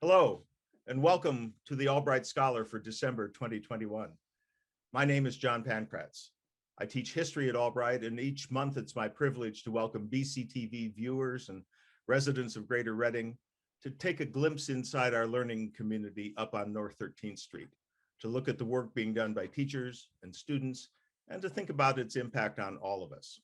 Hello, and welcome to the Albright Scholar for December 2021. My name is John Pankratz. I teach history at Albright, and each month it's my privilege to welcome BCTV viewers and residents of Greater Reading to take a glimpse inside our learning community up on North 13th Street, to look at the work being done by teachers and students, and to think about its impact on all of us.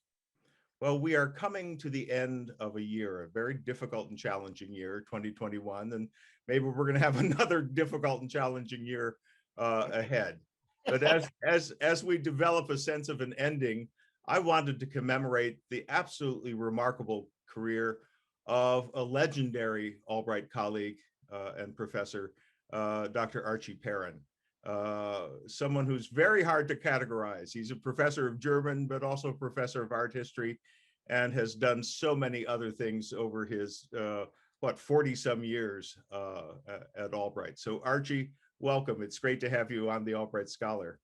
Well, we are coming to the end of a year, a very difficult and challenging year, 2021, and maybe we're going to have another difficult and challenging year ahead. But as we develop a sense of an ending, I wanted to commemorate the absolutely remarkable career of a legendary Albright colleague and professor, Dr. Archie Perrin. Someone who's very hard to categorize. He's a professor of German, but also a professor of art history, and has done so many other things over his, 40 some years at Albright. So Archie, welcome. It's great to have you on the Albright Scholar.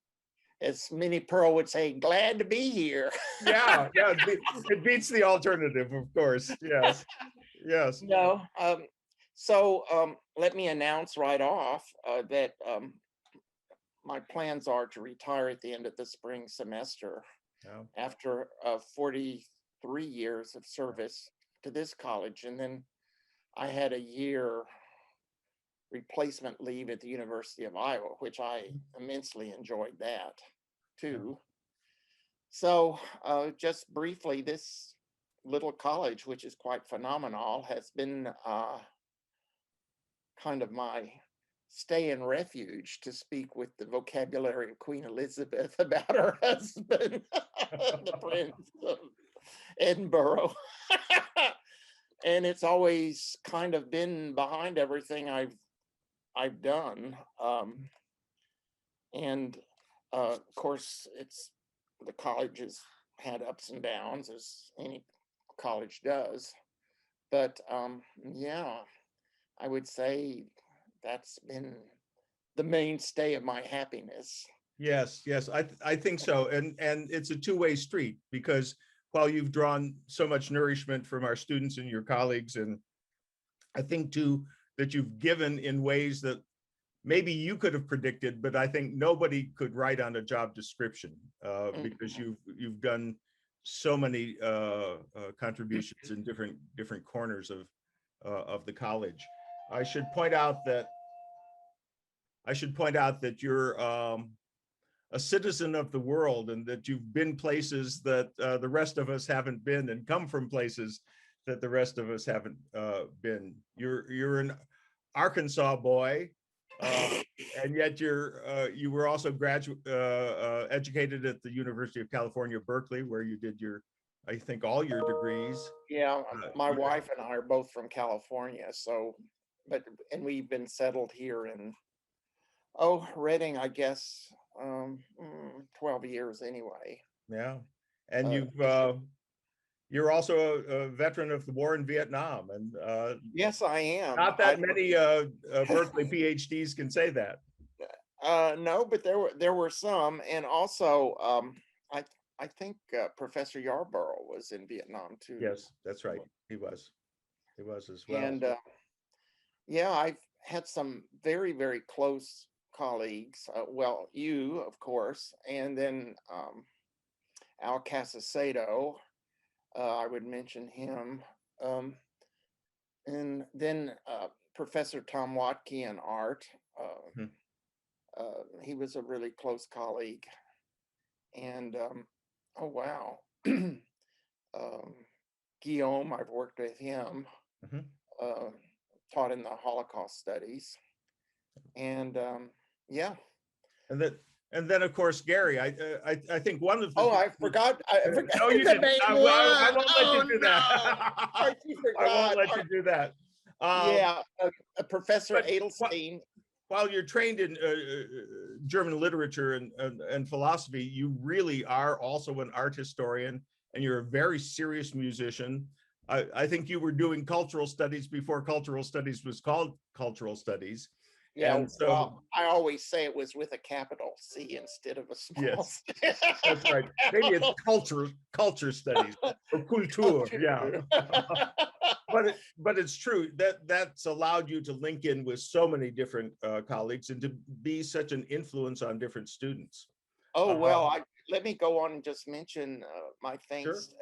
As Minnie Pearl would say, glad to be here. Yeah, it beats the alternative, of course. Yes, yes. No, let me announce right off that my plans are to retire at the end of the spring semester after 43 years of service to this college. And then I had a year replacement leave at the University of Iowa, which I immensely enjoyed that too. So just briefly, this little college, which is quite phenomenal, has been kind of my stay in refuge, to speak with the vocabulary of Queen Elizabeth about her husband, the Prince of Edinburgh. And it's always kind of been behind everything I've done. Of course, the college has had ups and downs, as any college does. But yeah, I would say that's been the mainstay of my happiness. Yes, I think so. And it's a two-way street, because while you've drawn so much nourishment from our students and your colleagues, and I think too that you've given in ways that maybe you could have predicted, but I think nobody could write on a job description because you've done so many contributions in different corners of the college. I should point out that you're a citizen of the world, and that you've been places that the rest of us haven't been, and come from places that the rest of us haven't been. You're an Arkansas boy, and yet you were also educated at the University of California, Berkeley, where you did I think all your degrees. Yeah, my wife and I are both from California, and we've been settled here in Reading, I guess, 12 years anyway. Yeah, and you're also a veteran of the war in Vietnam, and yes, I am. Not that many Berkeley PhDs can say that. No, but there were some, and also I think Professor Yarborough was in Vietnam too. Yes, that's right. He was as well. And yeah, I've had some very, very close colleagues. Well, you, of course, and then Al Casacedo, I would mention him. And then Professor Tom Watke in art. He was a really close colleague. And oh wow, Guillaume, I've worked with him, taught in the Holocaust studies, and yeah. And then of course Gary, I think one of the I forgot. No, you didn't. I won't let you do that. I won't let you do that. Yeah, Professor Edelstein. While you're trained in German literature and philosophy, you really are also an art historian, and you're a very serious musician. I think you were doing cultural studies before cultural studies was called cultural studies. Yeah, And so, well, I always say it was with a capital C instead of a small yes, c. that's right. Maybe it's culture studies or culture. Yeah. Culture. But it's true that that's allowed you to link in with so many different colleagues and to be such an influence on different students. Oh, Uh, well, let me go on and just mention my sure. thanks,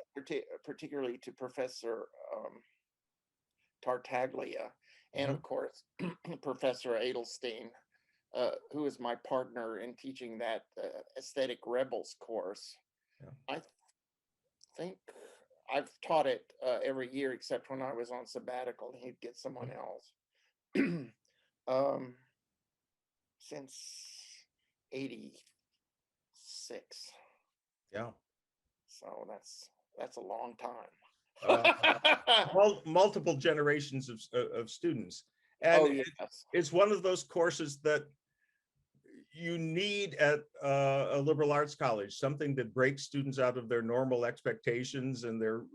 particularly to Professor Tartaglia, and Mhm. of course, Professor Edelstein, who is my partner in teaching that Aesthetic Rebels course. Yeah. I think I've taught it every year except when I was on sabbatical. He'd get someone else. um, since 86. Yeah. So that's a long Uh, time. multiple generations of students. And Oh, yes. it's one of those courses that you need at a liberal arts college, something that breaks students out of their normal expectations and their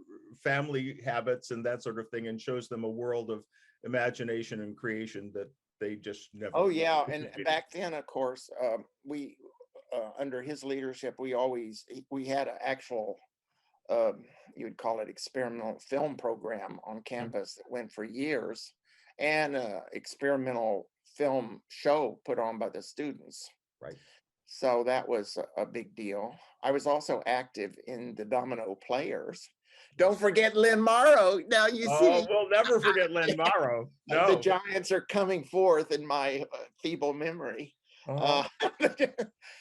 family habits and that sort of thing, and shows them a world of imagination and creation that they just never Oh, yeah. And anticipated. back then, of course, we under his leadership, we had an actual you would call it experimental film program on campus that went for years, and experimental film show put on by the students. Right. So that was a big deal. I was also active in the Domino Players. Don't forget Lynn Morrow. Now you Oh, see, we'll never forget Lynn Morrow. the No. giants are coming forth in my feeble memory. Uh-huh. Uh,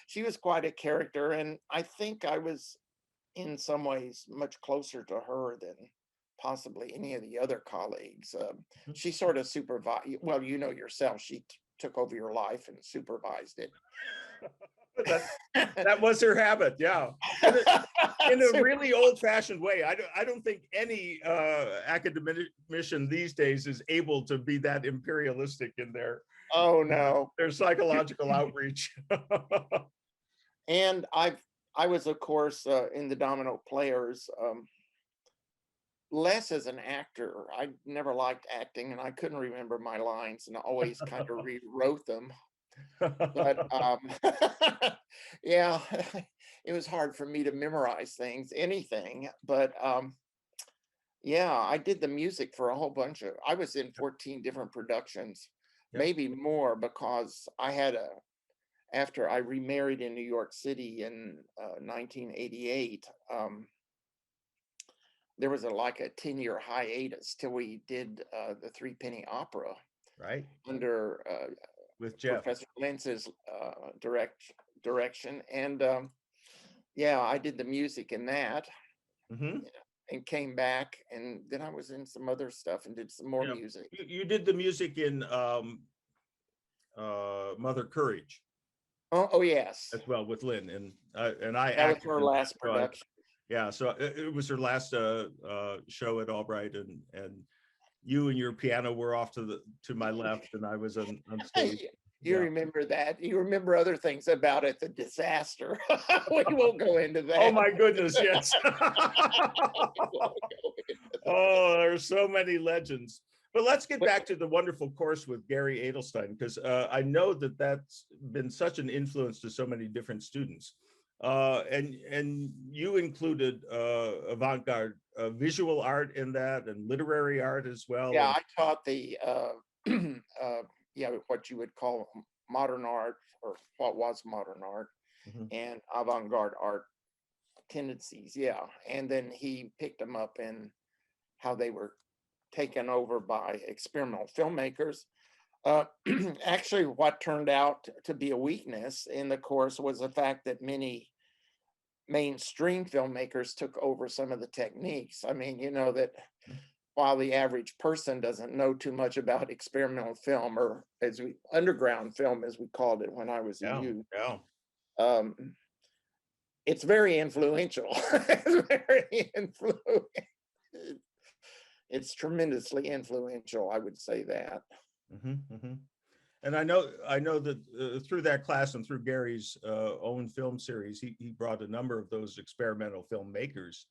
she was quite a character, and I think I was in some ways much closer to her than possibly any of the other colleagues. She sort of supervised, well, you know yourself, she took over your life and supervised it. That was her habit, yeah. In a really old-fashioned way. I don't think any academician these days is able to be that imperialistic in Oh no. their psychological outreach. And I was, of course, in the Domino Players, less as an actor. I never liked acting, and I couldn't remember my lines, and I always kind of rewrote them. But yeah, it was hard for me to memorize things, anything. But yeah, I did the music for a whole bunch of. I was in 14 different productions, Yep. maybe more, because I had after I remarried in New York City in 1988. There was like a 10-year hiatus till we did the Three Penny Opera Right. under With Jeff. Professor Lentz's direction. And yeah, I did the music in that. Mm-hmm. And came back, and then I was in some other stuff and did some more music. You did the music in Mother Courage. Oh yes, as well with Lynn, and I that was acted her in that. last So production. yeah, so it was her last show at Albright, and you and your piano were off to my left, and I was on stage. You Yeah. remember that? You remember other things about it? The disaster. We won't go into that. Oh my goodness, yes. Oh, there's so many legends. But let's get back to the wonderful course with Gary Edelstein, because I know that that's been such an influence to so many different students. And you included avant-garde visual art in that, and literary art as well. Yeah, I taught the yeah, what you would call modern art, or what was modern art, and avant-garde art tendencies. Yeah, and then he picked them up in how they were taken over by experimental filmmakers. Actually, what turned out to be a weakness in the course was the fact that many mainstream filmmakers took over some of the techniques. I mean, you know that while the average person doesn't know too much about experimental film, or underground film, as we called it when I was a youth, it's very influential. It's very influential. It's tremendously influential, I would say that. And I know that through that class and through Gary's own film series, he brought a number of those experimental filmmakers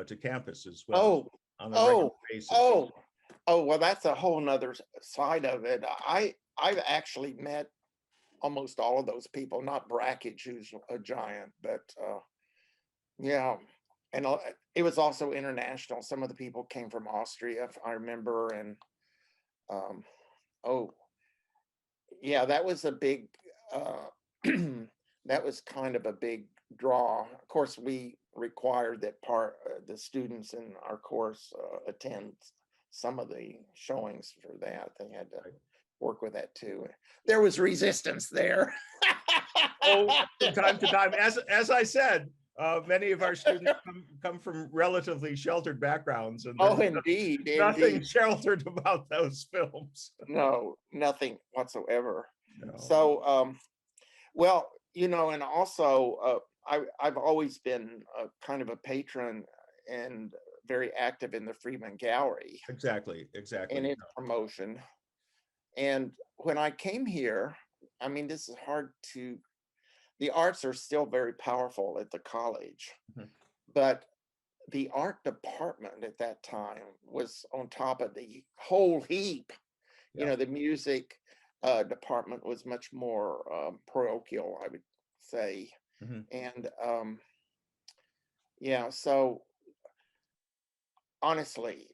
to campus as well. On a regular basis. Well, that's a whole nother side of it. I've actually met almost all of those people, not Brackage, who's a giant, but yeah. And it was also international. Some of the people came from Austria, if I remember, and oh, yeah, that was a big, that was kind of a big draw. Of course, we required that the students in our course attend some of the showings for that. They had to work with that too. There was resistance there. Oh, from time to time, as I said, many of our students come from relatively sheltered backgrounds, and oh, indeed, nothing indeed. sheltered about those films. No, nothing whatsoever. No. So, well, and also I've always been kind of a patron and very active in the Freeman Gallery Exactly. and its promotion. And when I came here, I mean, this is hard to, the arts are still very powerful at the college, but the art department at that time was on top of the whole heap. The music department was much more parochial, I would say. And yeah, so honestly,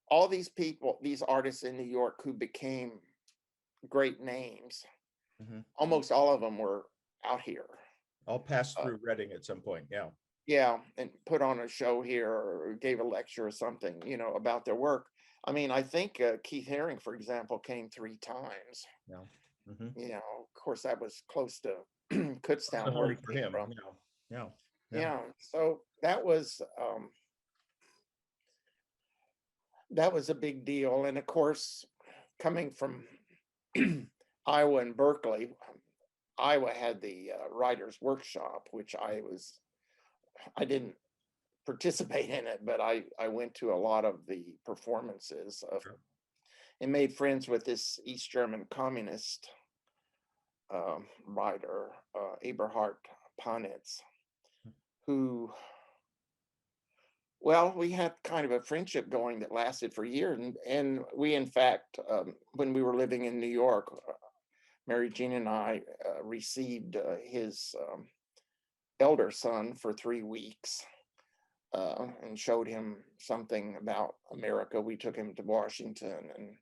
all these people, these artists in New York who became great names, almost all of them were out here. All passed through Reading at some point. Yeah. Yeah, and put on a show here or gave a lecture or something, about their work. I mean, I think Keith Haring, for example, came 3 times. Yeah. Of course, that was close to Kutztown, where he came from. Yeah. So that was a big deal. And of course, coming from Iowa and Berkeley, Iowa had the writers' workshop, which I didn't participate in it, but I went to a lot of the performances of, and made friends with this East German communist writer, Eberhard Panitz, who, well, we had kind of a friendship going that lasted for years. And we, in fact, when we were living in New York, Mary Jean and I received his elder son for 3 weeks and showed him something about America. We took him to Washington, and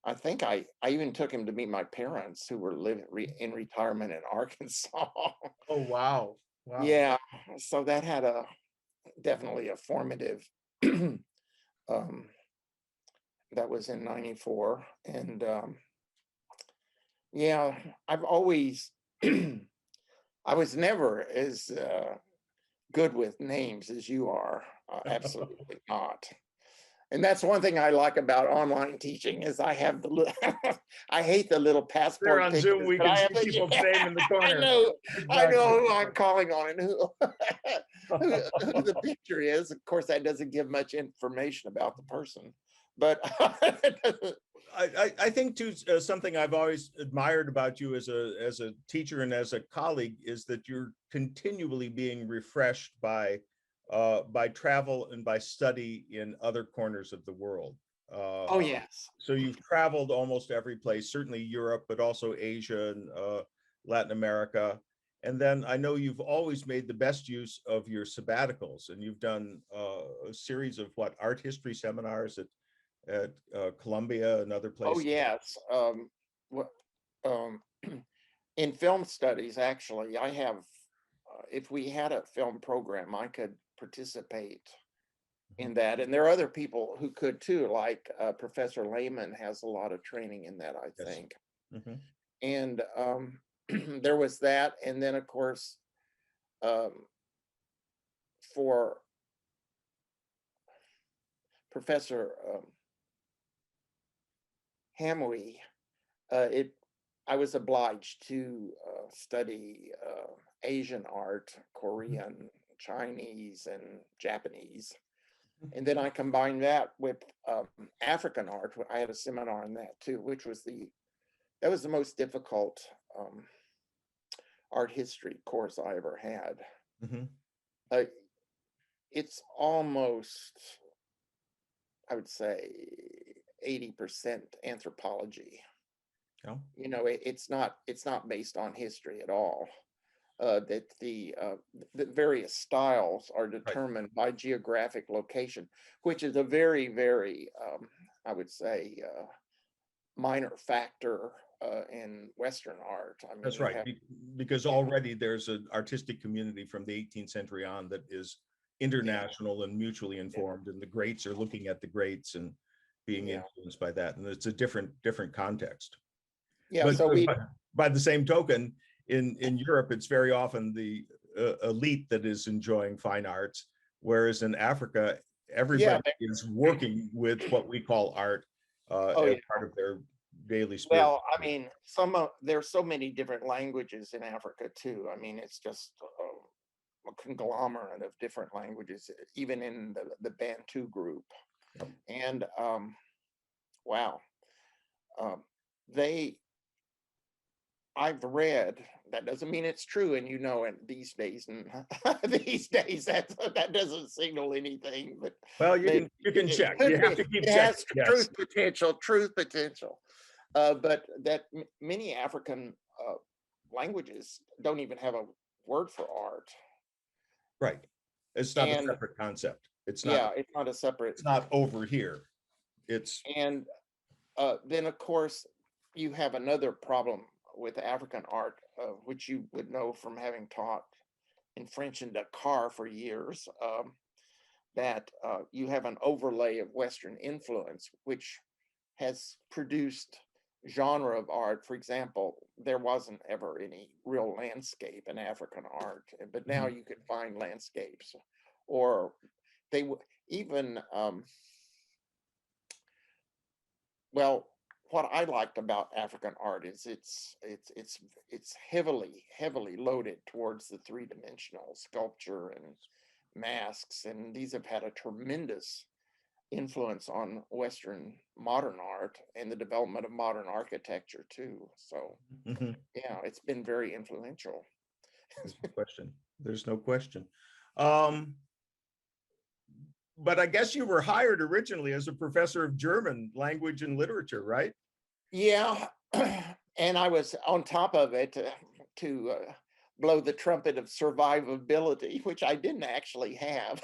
I think I even took him to meet my parents, who were living in retirement in Arkansas. Oh, wow. Wow. Yeah, so that had definitely a formative, that was in 94. And yeah, I've always, I was never as good with names as you are. Absolutely not. And that's one thing I like about online teaching is I have I hate the little passport. There on Zoom, we can see people's name in the corner. I know who I'm calling on and who the picture is. Of course, that doesn't give much information about the person, but I think too, something I've always admired about you as a teacher and as a colleague is that you're continually being refreshed by travel and by study in other corners of the world. Oh, yes. So you've traveled almost every place, certainly Europe, but also Asia and Latin America. And then I know you've always made the best use of your sabbaticals, and you've done a series of art history seminars at Columbia and other places. Oh, yes. In film studies, actually, I have, if we had a film program, I could participate in that. And there are other people who could too, like Professor Lehman has a lot of training in that, I think. And there was that. And then, of course, for Professor Hamwi, I was obliged to study Asian art, Korean, Chinese, and Japanese. And then I combined that with African art. I had a seminar on that too, which was the most difficult art history course I ever had. It's almost, I would say, 80% anthropology. Yeah. You know, it's not based on history at all. That the various styles are Right. determined by geographic location, which is a very, very, I would say, minor factor in Western art. I mean, That's you right. have, Because already there's an artistic community from the 18th century on that is international and mutually informed, and the greats are looking at the greats and being yeah, influenced by that. And it's a different context. yeah. But So we, by the same token, in Europe, it's very often the elite that is enjoying fine arts, whereas in Africa, yeah. everybody is working with what we call art Oh as yeah. part of their daily spirit. Well, I mean, there's so many different languages in Africa too. I mean, it's just a conglomerate of different languages, even in the Bantu group. Yep. And wow, um, they I've read, that doesn't mean it's true, and you know, in these days, and these days that doesn't signal anything, but Well, maybe you can it check. could You have be. to keep It checking. has Yes. truth potential. But that many African languages don't even have a word for art. Right. It's not a And separate concept. yeah, it's not a separate. It's not over here. It's And then, of course, you have another problem with African art, which you would know from having taught in French in Dakar for years, that you have an overlay of Western influence, which has produced genre of art. For example, there wasn't ever any real landscape in African art, but now you can find landscapes, or they even well, what I liked about African art is it's heavily loaded towards the three-dimensional sculpture and masks, and these have had a tremendous influence on Western modern art and the development of modern architecture too. So yeah, it's been very influential. There's no question. There's no question. But I guess you were hired originally as a professor of German language and literature, right? Yeah, and I was on top of it to blow the trumpet of survivability, which I didn't actually have.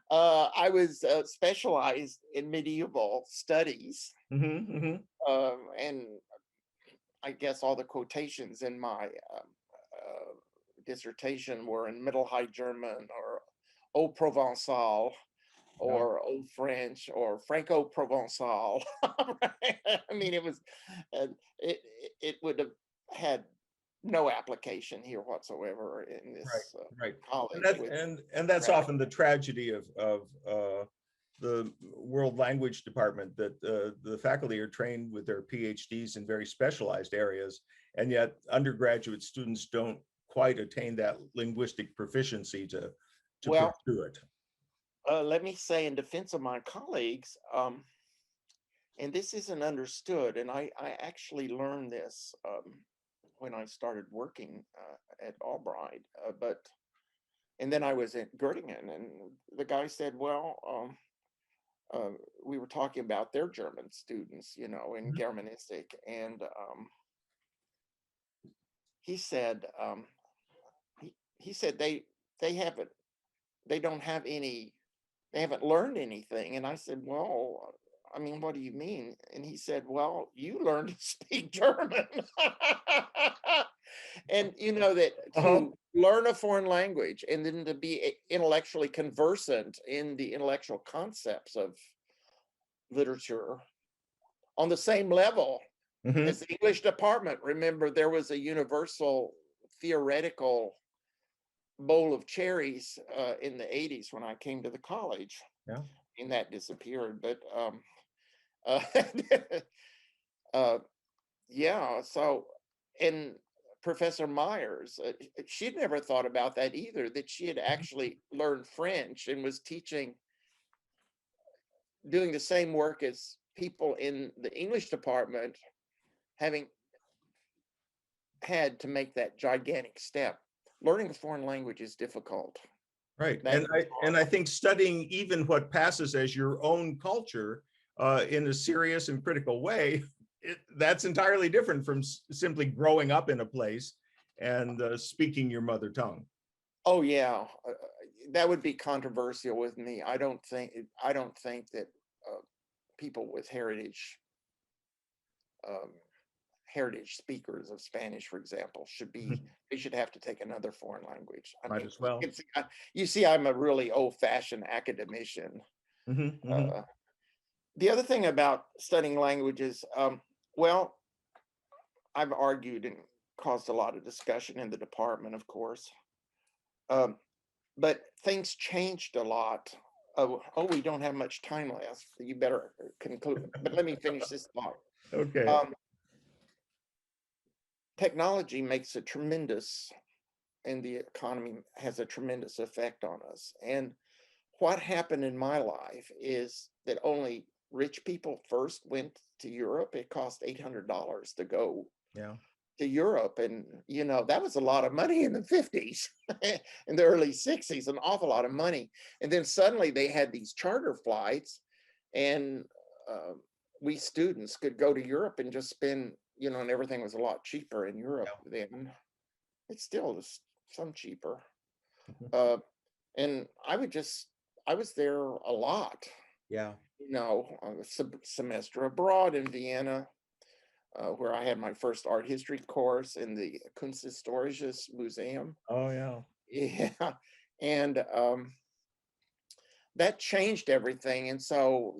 I was specialized in medieval studies, and I guess all the quotations in my dissertation were in Middle High German or Haut Provençal or Old French or Franco-Provençal. I mean, it was, it would have had no application here whatsoever in this college. And that's often the tragedy of the World Language Department, that the faculty are trained with their PhDs in very specialized areas, and yet undergraduate students don't quite attain that linguistic proficiency to pursue it. Let me say in defense of my colleagues, and this isn't understood, and I actually learned this when I started working at Albright, and then I was at Göttingen, and the guy said, well, we were talking about their German students, you know, in Germanistic, and he said they haven't learned anything. And I said, well, I mean, what do you mean? And he said, well, you learned to speak German. And you know that to learn a foreign language and then to be intellectually conversant in the intellectual concepts of literature on the same level as the English department. Remember, there was a universal theoretical bowl of cherries in the 80s when I came to the college. Yeah. And that disappeared, but yeah, so, and Professor Myers, she'd never thought about that either, that she had actually learned French and was teaching, doing the same work as people in the English department, having had to make that gigantic step. Learning a foreign language is difficult. Right. And I think studying even what passes as your own culture in a serious and critical way, that's entirely different from simply growing up in a place and speaking your mother tongue. Oh yeah, that would be controversial with me. I don't think that people with heritage speakers of Spanish, for example, they should have to take another foreign language. I Might mean, as well. you see, I'm a really old-fashioned academician. The other thing about studying languages, well, I've argued and caused a lot of discussion in the department, of course. But things changed a lot. Oh, we don't have much time left. You better conclude. But let me finish this thought. Okay. Technology makes a tremendous, and the economy has a tremendous effect on us. And what happened in my life is that only rich people first went to Europe. It cost $800 to go to Europe. And, you know, that was a lot of money in the 50s, in the early 60s, an awful lot of money. And then suddenly they had these charter flights, and we students could go to Europe and just spend, you know, and everything was a lot cheaper in Europe then. It still is some cheaper. And I was there a lot. Yeah. You know, a semester abroad in Vienna, where I had my first art history course in the Kunsthistorisches Museum. Oh yeah. Yeah. And that changed everything. And so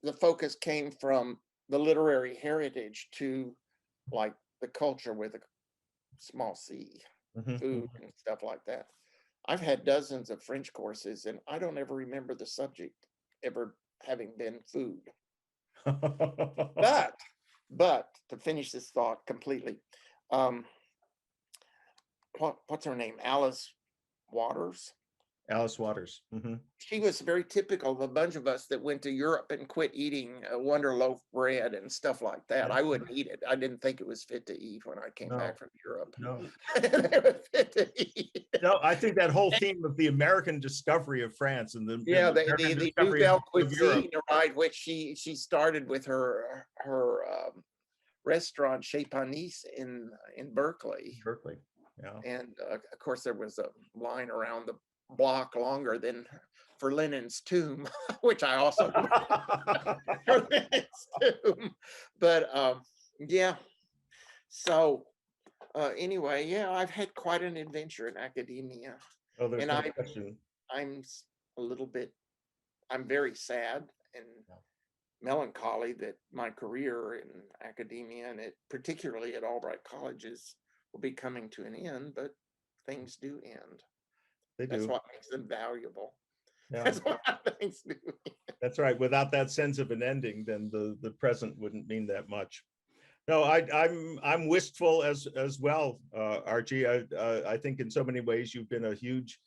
the focus came from the literary heritage to like the culture with a small c, food and stuff like that. I've had dozens of French courses, and I don't ever remember the subject ever having been food. But to finish this thought completely, what's her name? Alice Waters. Alice Waters. She was very typical of a bunch of us that went to Europe and quit eating Wonder Loaf bread and stuff like that. I wouldn't eat it. I didn't think it was fit to eat when I came back from Europe. No. It was fit to eat. No, I think that whole theme of the American discovery of France and the Nouvelle Cuisine, right? Which she started with her restaurant Chez Panisse in Berkeley. Berkeley, yeah. And of course, there was a line around the block longer than for Lenin's tomb, which I also for Lenin's tomb. But yeah. So anyway, yeah, I've had quite an adventure in academia. Oh, there's no question. I'm very sad and melancholy that my career in academia, and particularly at Albright colleges, will be coming to an end, but things do end. That's what makes them valuable. Yeah. That's what things do. That's right. Without that sense of an ending, then the present wouldn't mean that much. No, I'm wistful as well, Archie. I think in so many ways you've been a huge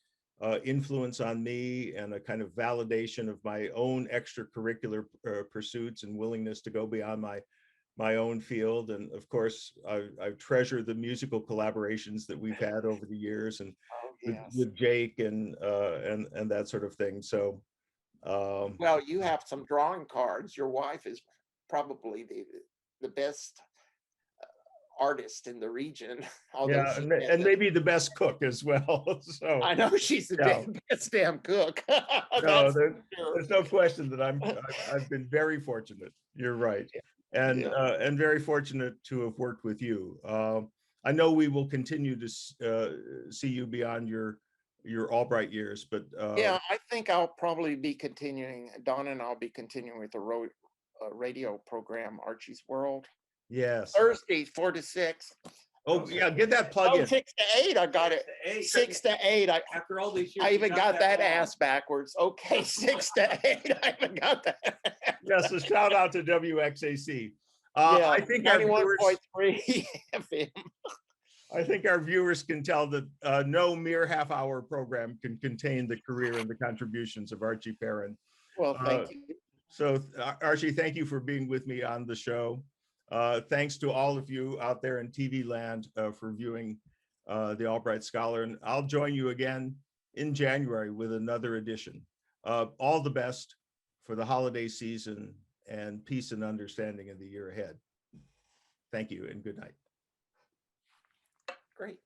influence on me and a kind of validation of my own extracurricular pursuits and willingness to go beyond my own field. And of course, I treasure the musical collaborations that we've had over the years, and with Jake and that sort of thing. So, well, you have some drawing cards. Your wife is probably the best artist in the region. Yeah, and maybe the best cook as well. So I know she's the best damn cook. No, there's no question that I've been very fortunate. You're right, and very fortunate to have worked with you. I know we will continue to see you beyond your Albright years, but yeah, I think I'll probably be continuing. Donna and I'll be continuing with the radio program, Archie's World. Yes. Thursday, 4 to 6. Oh yeah, get that plug in. 6 to 8. I got it. 6 to 8. After all these years, I even got that ass backwards. Okay, 6 to 8. I even got that. Yes, a shout out to WXAC. Yeah, I think 91.3 FM. I think our viewers can tell that no mere half-hour program can contain the career and the contributions of Archie Perrin. Well, thank you. So Archie, thank you for being with me on the show. Thanks to all of you out there in TV land for viewing the Albright Scholar. And I'll join you again in January with another edition. All the best for the holiday season and peace and understanding in the year ahead. Thank you and good night. Great.